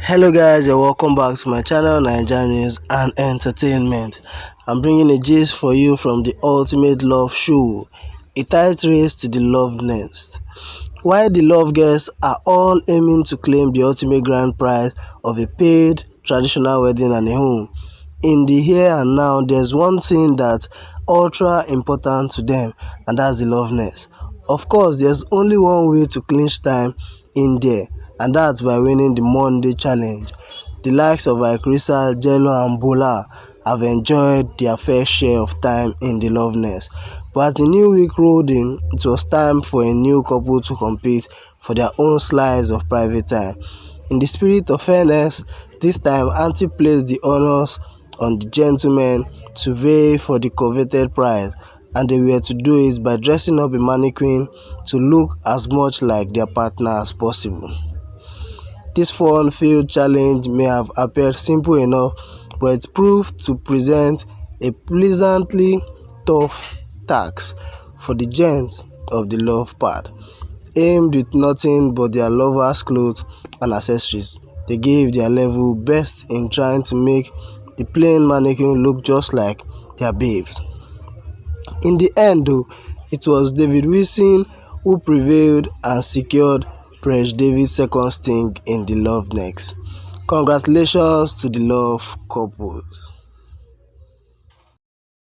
Hello guys, and welcome back to my channel Naija News and Entertainment. I'm bringing a gist for you from the ultimate love show, a tight race to the love nest. While the love guests are all aiming to claim the ultimate grand prize of a paid traditional wedding and a home, in the here and now there's one thing that's ultra important to them, and that's the love nest. Of course, there's only one way to clinch time in there, and that's by winning the Monday challenge. The likes of Crystal, Jello and Bola have enjoyed their fair share of time in the love nest. But as the new week rolled in, it was time for a new couple to compete for their own slice of private time. In the spirit of fairness, this time Auntie placed the honors on the gentlemen to vie for the coveted prize, and they were to do it by dressing up a mannequin to look as much like their partner as possible. This fun-filled challenge may have appeared simple enough, but it proved to present a pleasantly tough task for the gents of the love part. Aimed with nothing but their lovers' clothes and accessories, they gave their level best in trying to make the plain mannequin look just like their babes. In the end though, it was David Wilson who prevailed and secured Prince David's second sting in the love next. Congratulations to the love couples.